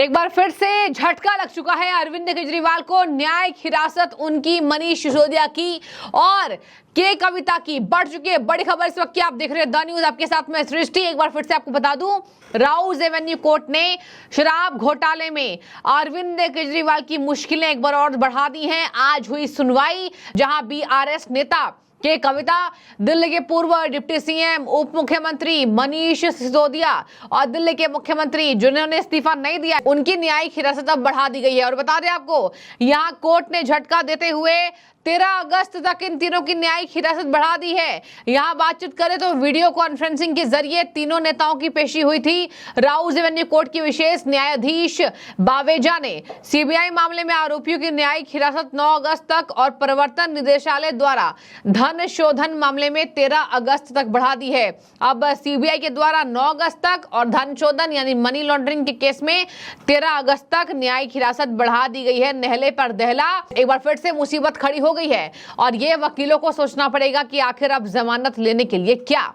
एक बार फिर से झटका लग चुका है अरविंद केजरीवाल को। न्यायिक हिरासत उनकी मनीष सिसोदिया की और के कविता की बढ़ चुकी है। बड़ी खबर इस वक्त की आप देख रहे हैं द न्यूज, आपके साथ में सृष्टि। एक बार फिर से आपको बता दूं, राउज एवेन्यू कोर्ट ने शराब घोटाले में अरविंद केजरीवाल की मुश्किलें एक बार और बढ़ा दी हैं। आज हुई सुनवाई जहां बीआरएस नेता के कविता, दिल्ली के पूर्व डिप्टी सीएम उप मुख्यमंत्री मनीष सिसोदिया और दिल्ली के मुख्यमंत्री जिन्होंने इस्तीफा नहीं दिया, उनकी न्यायिक हिरासत अब बढ़ा दी गई है। और बता दें आपको, यहां कोर्ट ने झटका देते हुए 13 अगस्त तक इन तीनों की न्यायिक हिरासत बढ़ा दी है। यहां बातचीत करें तो वीडियो कॉन्फ्रेंसिंग के जरिए तीनों नेताओं की पेशी हुई थी। राउज एवेन्यू कोर्ट की विशेष न्यायाधीश बावेजा ने सीबीआई मामले में आरोपियों की न्यायिक हिरासत 9 अगस्त तक और प्रवर्तन निदेशालय द्वारा धन शोधन मामले में 13 अगस्त तक बढ़ा दी है। अब सीबीआई के द्वारा 9 अगस्त तक और धन शोधन यानी मनी लॉन्ड्रिंग के केस में 13 अगस्त तक न्यायिक हिरासत बढ़ा दी गई है। नहले पर दहला, एक बार फिर से मुसीबत खड़ी हो गई है और ये वकीलों को सोचना पड़ेगा कि आखिर अब जमानत लेने के लिए क्या,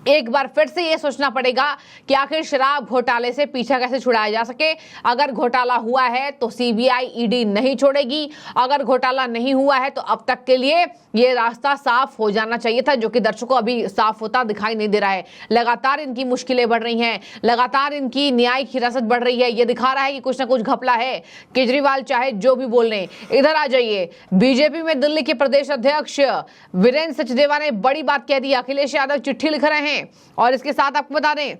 एक बार फिर से ये सोचना पड़ेगा कि आखिर शराब घोटाले से पीछा कैसे छुड़ाया जा सके। अगर घोटाला हुआ है तो सीबीआई ईडी नहीं छोड़ेगी, अगर घोटाला नहीं हुआ है तो अब तक के लिए ये रास्ता साफ हो जाना चाहिए था, जो कि दर्शकों अभी साफ होता दिखाई नहीं दे रहा है। लगातार इनकी मुश्किलें बढ़ रही हैं, लगातार इनकी न्यायिक हिरासत बढ़ रही है। ये दिखा रहा है कि कुछ ना कुछ घपला है। केजरीवाल चाहे जो भी बोल रहे हैं, इधर आ जाइए। बीजेपी में दिल्ली के प्रदेश अध्यक्ष वीरेंद्र सचदेवा ने बड़ी बात कह दी। अखिलेश यादव चिट्ठी लिख रहे हैं और इसके साथ आपको बता दें,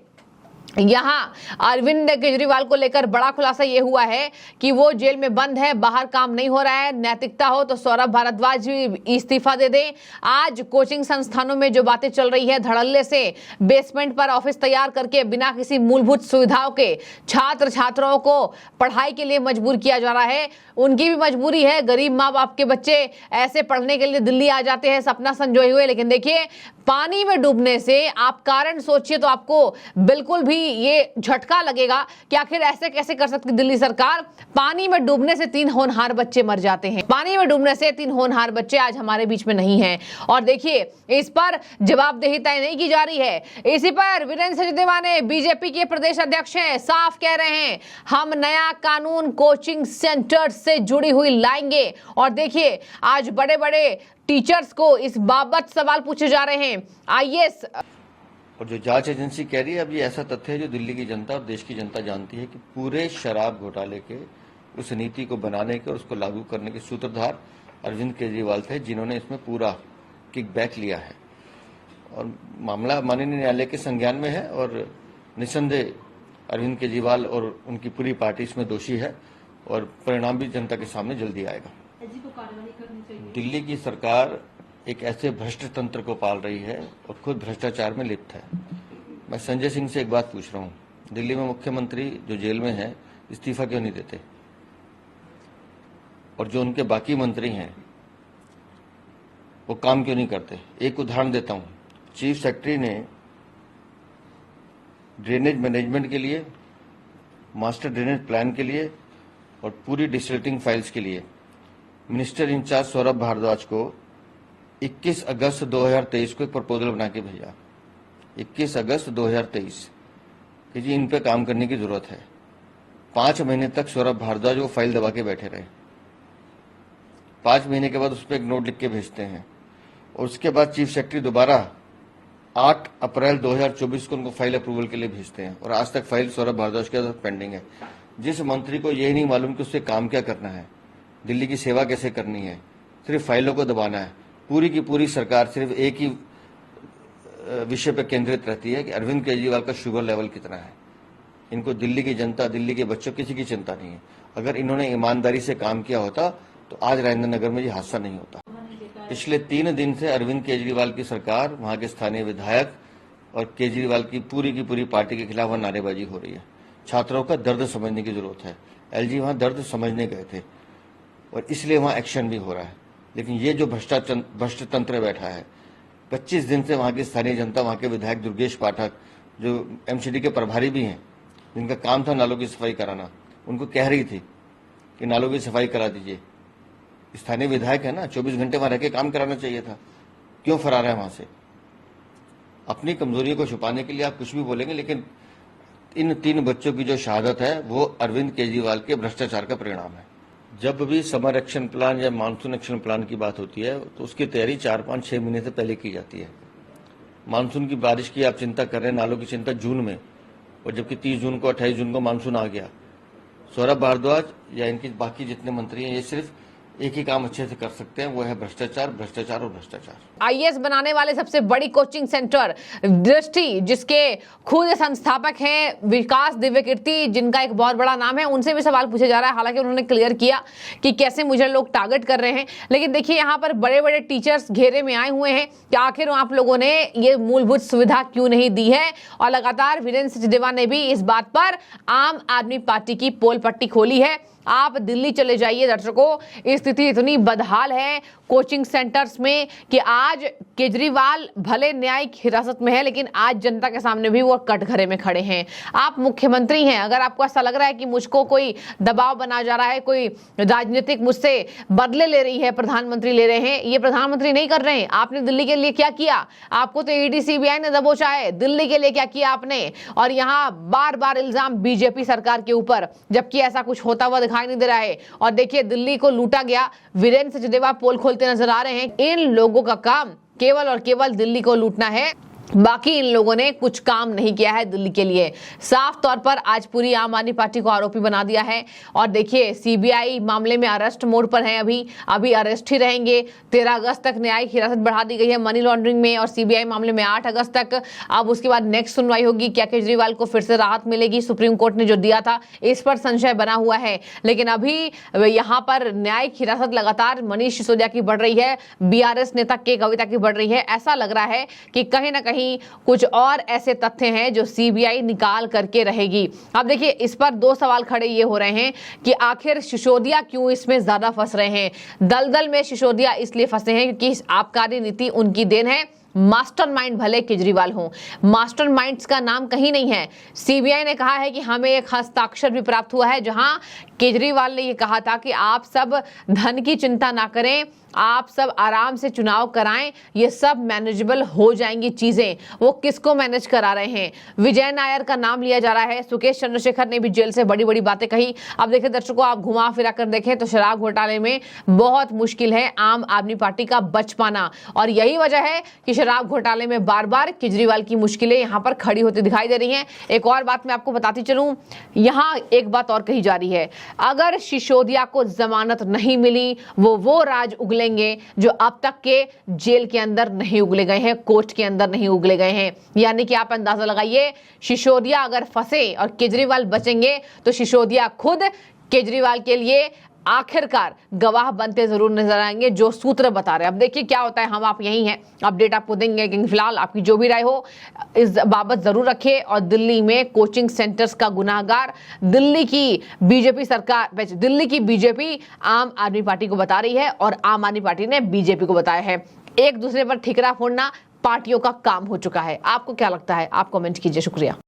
यहां अरविंद केजरीवाल को लेकर बड़ा खुलासा यह हुआ है कि वो जेल में बंद है, बाहर काम नहीं हो रहा है। नैतिकता हो तो सौरभ भारद्वाज भी इस्तीफा दे दे। आज कोचिंग संस्थानों में जो बातें चल रही है, धड़ल्ले से बेसमेंट पर ऑफिस तैयार करके बिना किसी मूलभूत सुविधाओं के छात्र छात्राओं को पढ़ाई के लिए मजबूर किया जा रहा है। उनकी भी मजबूरी है, गरीब माँ बाप के बच्चे ऐसे पढ़ने के लिए दिल्ली आ जाते हैं सपना संजोए हुए। लेकिन देखिए, पानी में डूबने से आप कारण सोचिए तो आपको बिल्कुल भी ये झटका लगेगा कि आखिर ऐसे कैसे कर सकती दिल्ली सरकार। पानी में डूबने से 3 होनहार बच्चे मर जाते हैं, पानी में डूबने से 3 होनहार बच्चे आज हमारे बीच में नहीं हैं। और देखिए, इस पर जवाबदेही तय नहीं की जा रही है। इसी पर वीरेंद्र सचदेवा ने, बीजेपी के प्रदेश अध्यक्ष हैं, साफ कह रहे हैं हम नया कानून कोचिंग सेंटर से जुड़ी हुई लाएंगे। और देखिए, आज बड़े बड़े टीचर्स को इस बाबत सवाल पूछे जा रहे हैं। आईएएस और जो जांच एजेंसी कह रही है, अब ये ऐसा तथ्य है जो दिल्ली की जनता और देश की जनता जानती है कि पूरे शराब घोटाले के उस नीति को बनाने के और उसको लागू करने के सूत्रधार अरविंद केजरीवाल थे, जिन्होंने इसमें पूरा किकबैक लिया है। और मामला माननीय न्यायालय के संज्ञान में है और निस्संदेह अरविंद केजरीवाल और उनकी पूरी पार्टी इसमें दोषी है और परिणाम भी जनता के सामने जल्दी आएगा। दिल्ली की सरकार एक ऐसे भ्रष्ट तंत्र को पाल रही है और खुद भ्रष्टाचार में लिप्त है। मैं संजय सिंह से एक बात पूछ रहा हूँ, दिल्ली में मुख्यमंत्री जो जेल में है इस्तीफा क्यों नहीं देते? और जो उनके बाकी मंत्री हैं वो काम क्यों नहीं करते? एक उदाहरण देता हूँ, चीफ सेक्रेटरी ने ड्रेनेज मैनेजमेंट के लिए, मास्टर ड्रेनेज प्लान के लिए और पूरी डिस्टिलेटिंग फाइल्स के लिए मिनिस्टर इंचार्ज सौरभ भारद्वाज को 21 अगस्त 2023 को एक प्रपोजल बना के भेजा। 21 अगस्त 2023 कि जी इन पे काम करने की जरूरत है। 5 महीने तक सौरभ भारद्वाज वो फाइल दबा के बैठे रहे। 5 महीने के बाद उस पर एक नोट लिख के भेजते हैं और उसके बाद चीफ सेक्रेटरी दोबारा 8 अप्रैल 2024 को उनको फाइल अप्रूवल के लिए भेजते हैं और आज तक फाइल सौरभ भारद्वाज के साथ पेंडिंग है। जिस मंत्री को यही नहीं मालूम कि उससे काम क्या करना है, दिल्ली की सेवा कैसे करनी है, सिर्फ फाइलों को दबाना है। पूरी की पूरी सरकार सिर्फ एक ही विषय पर केंद्रित रहती है कि अरविंद केजरीवाल का शुगर लेवल कितना है। इनको दिल्ली की जनता, दिल्ली के बच्चों, किसी की चिंता नहीं है। अगर इन्होंने ईमानदारी से काम किया होता तो आज राजेंद्र नगर में ये हादसा नहीं होता। पिछले 3 दिन से अरविंद केजरीवाल की सरकार, वहां के स्थानीय विधायक और केजरीवाल की पूरी पार्टी के खिलाफ नारेबाजी हो रही है। छात्रों का दर्द समझने की जरूरत है। एलजी वहां दर्द समझने गए थे और इसलिए वहां एक्शन भी हो रहा है। लेकिन ये जो भ्रष्ट तंत्र बैठा है, 25 दिन से वहां की स्थानीय जनता, वहां के विधायक दुर्गेश पाठक जो एमसीडी के प्रभारी भी हैं, जिनका काम था नालों की सफाई कराना, उनको कह रही थी कि नालों की सफाई करा दीजिए। स्थानीय विधायक है ना, 24 घंटे वहां रह के काम कराना चाहिए था। क्यों फरार है वहां से? अपनी कमजोरियों को छुपाने के लिए आप कुछ भी बोलेंगे, लेकिन इन 3 बच्चों की जो शहादत है वो अरविंद केजरीवाल के भ्रष्टाचार का परिणाम है। जब भी समर एक्शन प्लान या मानसून एक्शन प्लान की बात होती है तो उसकी तैयारी 4, 5, 6 महीने से पहले की जाती है। मानसून की बारिश की आप चिंता कर रहे हैं, नालों की चिंता जून में, और जबकि 30 जून को 28 जून को मानसून आ गया। सौरभ भारद्वाज या इनके बाकी जितने मंत्री हैं ये सिर्फ एक ही काम अच्छे से कर सकते हैं, वो है भ्रष्टाचार, भ्रष्टाचार और भ्रष्टाचार। आईएएस बनाने वाले सबसे बड़ी कोचिंग सेंटर दृष्टि, जिसके खुद संस्थापक हैं विकास दिव्यकीर्ति, जिनका एक बहुत बड़ा नाम है, उनसे भी सवाल पूछा जा रहा है। हालांकि उन्होंने क्लियर किया कि कैसे मुझे लोग टारगेट कर रहे हैं, लेकिन देखिए यहाँ पर बड़े बड़े टीचर्स घेरे में आए हुए हैं कि आखिर आप लोगों ने ये मूलभूत सुविधा क्यों नहीं दी है। और लगातार वीरेंद्र सचदेवा ने भी इस बात पर आम आदमी पार्टी की पोल पट्टी खोली है। आप दिल्ली चले जाइए दर्शकों, स्थिति इतनी बदहाल है कोचिंग सेंटर्स में कि आज केजरीवाल भले न्यायिक हिरासत में है, लेकिन आज जनता के सामने भी वो कटघरे में खड़े हैं। आप मुख्यमंत्री हैं, अगर आपको ऐसा लग रहा है कि मुझको कोई दबाव बना जा रहा है, कोई राजनीतिक मुझसे बदले ले रही है, प्रधानमंत्री ले रहे हैं, ये प्रधानमंत्री नहीं कर रहे हैं। आपने दिल्ली के लिए क्या किया? आपको तो ईडी सीबीआई ने दबोचा है, दिल्ली के लिए क्या किया आपने? और यहाँ बार बार इल्जाम बीजेपी सरकार के ऊपर, जबकि ऐसा कुछ होता हुआ दिखाई नहीं दे रहा है। और देखिए दिल्ली को लूटा गया, वीरेंद्र सचदेवा पोल खोलते नजर आ रहे हैं। इन लोगों का काम केवल और केवल दिल्ली को लूटना है, बाकी इन लोगों ने कुछ काम नहीं किया है दिल्ली के लिए। साफ तौर पर आज पूरी आम आदमी पार्टी को आरोपी बना दिया है। और देखिए सीबीआई मामले में अरेस्ट मोड पर है, अभी अरेस्ट ही रहेंगे। 13 अगस्त तक न्यायिक हिरासत बढ़ा दी गई है मनी लॉन्ड्रिंग में, और सीबीआई मामले में 8 अगस्त तक। अब उसके बाद नेक्स्ट सुनवाई होगी, क्या केजरीवाल को फिर से राहत मिलेगी? सुप्रीम कोर्ट ने जो दिया था इस पर संशय बना हुआ है। लेकिन अभी यहाँ पर न्यायिक हिरासत लगातार मनीष सिसोदिया की बढ़ रही है, बीआरएस नेता के कविता की बढ़ रही है। ऐसा लग रहा है कि कहीं ना कहीं कुछ और ऐसे तथ्य हैं जो सीबीआई निकाल करके रहेगी। अब देखिए इस पर 2 सवाल खड़े ये हो रहे हैं कि आखिर सिसोदिया क्यों इसमें ज्यादा फंस रहे हैं। दलदल में सिसोदिया इसलिए फंसे हैं क्योंकि आबकारी नीति उनकी देन है। मास्टरमाइंड भले केजरीवाल हों, मास्टरमाइंड्स का नाम कहीं नहीं है। सीबीआई ने कहा है कि हमें एक हस्ताक्षर भी प्राप्त हुआ है जहां केजरीवाल ने यह कहा था कि आप सब धन की चिंता ना करें, आप सब आराम से चुनाव कराएं, ये सब मैनेजेबल हो जाएंगी चीजें। वो किसको मैनेज करा रहे हैं? विजय नायर का नाम लिया जा रहा है। सुकेश चंद्रशेखर ने भी जेल से बड़ी बड़ी बातें कही। अब देखिए दर्शकों, आप घुमा फिरा कर देखें तो शराब घोटाले में बहुत मुश्किल है आम आदमी पार्टी का बच पाना, और यही वजह है कि शराब घोटाले में बार बार केजरीवाल की मुश्किलें यहां पर खड़ी होती दिखाई दे रही हैं। एक और बात मैं आपको बताती चलूं, यहां एक बात और कही जा रही है, अगर सिसोदिया को जमानत नहीं मिली वो राज उगलेंगे जो अब तक के जेल के अंदर नहीं उगले गए हैं, कोर्ट के अंदर नहीं उगले गए हैं। यानी कि आप अंदाजा लगाइए, सिसोदिया अगर फंसे और केजरीवाल बचेंगे तो सिसोदिया खुद केजरीवाल के लिए आखिरकार गवाह बनते जरूर नजर आएंगे, जो सूत्र बता रहे हैं। अब देखिए क्या होता है, हम आप यही हैं, अपडेट आपको देंगे। लेकिन फिलहाल आपकी जो भी राय हो इस बाबत जरूर रखें। और दिल्ली में कोचिंग सेंटर्स का गुनाहगार दिल्ली की बीजेपी सरकार, दिल्ली की बीजेपी आम आदमी पार्टी को बता रही है और आम आदमी पार्टी ने बीजेपी को बताया है। एक दूसरे पर ठिकरा फोड़ना पार्टियों का काम हो चुका है। आपको क्या लगता है? आप कमेंट कीजिए। शुक्रिया।